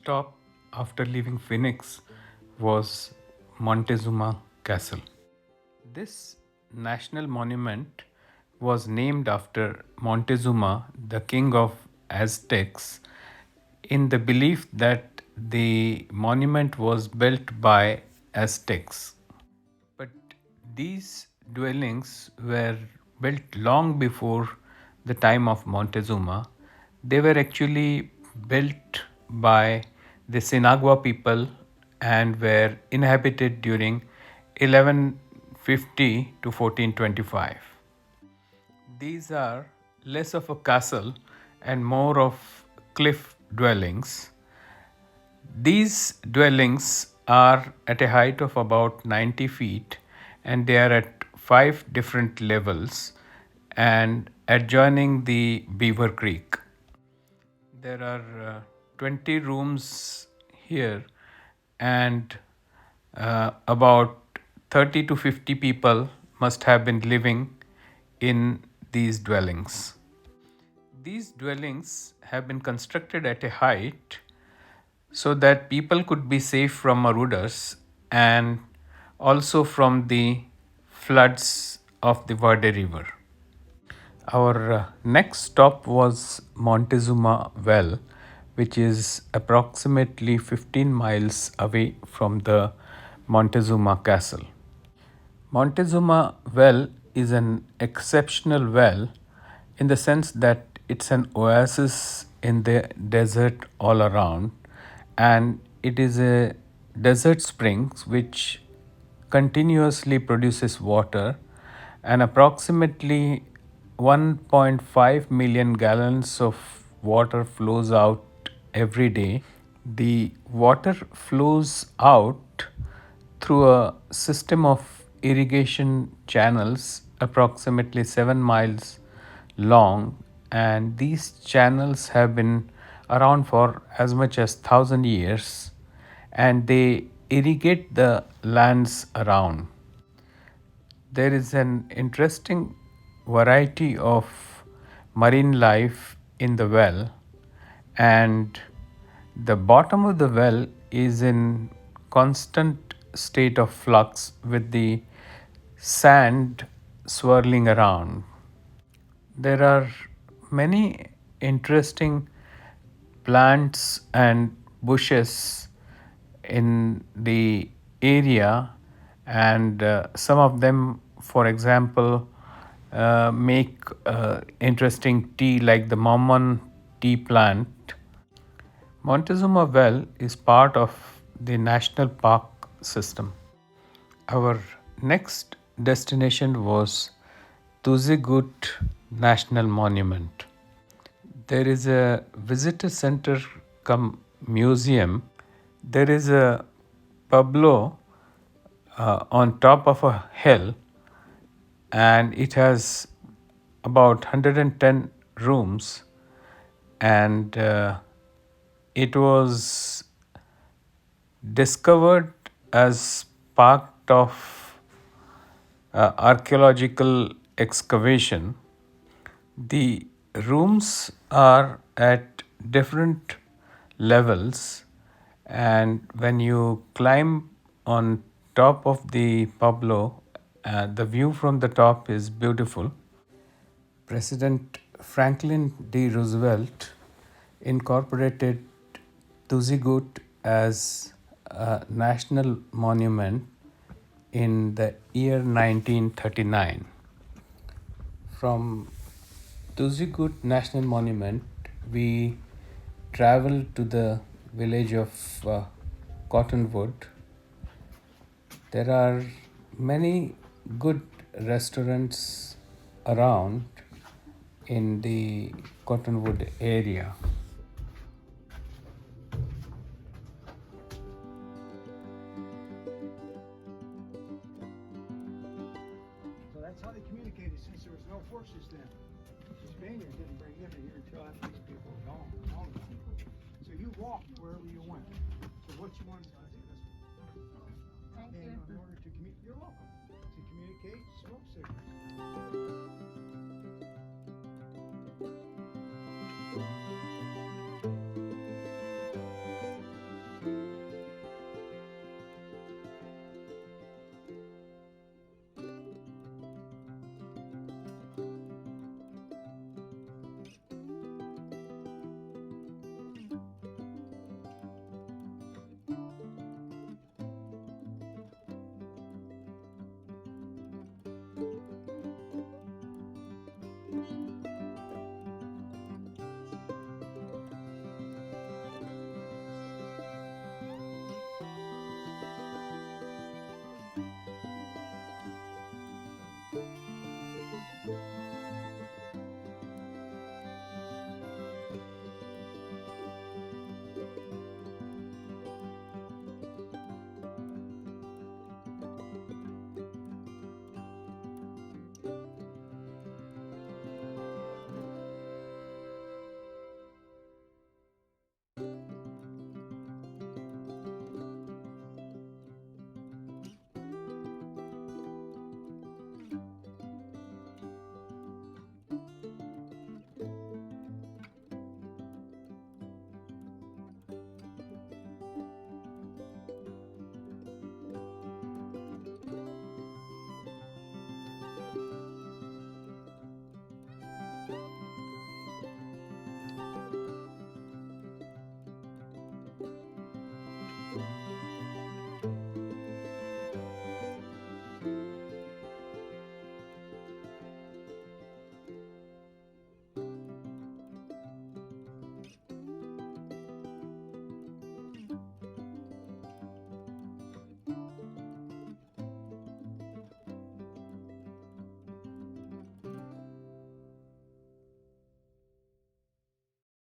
stop after leaving Phoenix was Montezuma Castle. This national monument was named after Montezuma, the king of Aztecs, in the belief that the monument was built by Aztecs. But these dwellings were built long before the time of Montezuma. They were actually built by the Sinagua people and were inhabited during 1150 to 1425. These are less of a castle and more of cliff dwellings. These dwellings are at a height of about 90 feet and they are at 5 different levels and adjoining the Beaver Creek. There are 20 rooms here and about 30 to 50 people must have been living in these dwellings. These dwellings have been constructed at a height so that people could be safe from marauders and also from the floods of the Verde River. Our next stop was Montezuma Well, which is approximately 15 miles away from the Montezuma Castle. Montezuma Well is an exceptional well in the sense that it's an oasis in the desert all around, and it is a desert springs which continuously produces water, and approximately 1.5 million gallons of water flows out every day. The water flows out through a system of irrigation channels approximately 7 miles long, and these channels have been around for as much as 1,000 years and they irrigate the lands around. There is an interesting variety of marine life in the well, and the bottom of the well is in constant state of flux with the sand swirling around. There are many interesting plants and bushes in the area, and some of them, for example, make interesting tea like the Mormon tea plant. Montezuma Well is part of the national park system. Our next destination was Tuzigoot National Monument. There is a visitor center come museum. There is a pueblo on top of a hill, and it has about 110 rooms, and it was discovered as part of archeological excavation. The rooms are at different levels, and when you climb on top of the pueblo, the view from the top is beautiful. President Franklin D. Roosevelt incorporated Tuzigoot as a national monument in the year 1939. From Tuzigoot National Monument, we traveled to the village of Cottonwood. There are many good restaurants around in the Cottonwood area. So that's how they communicated, since there was no forces then. The Spaniards didn't bring them in here until after these people were gone. All of them. So you walked wherever you went. So what you wanted to do is, Thank you. in order to communicate, you're welcome. To communicate, smoke cigarettes.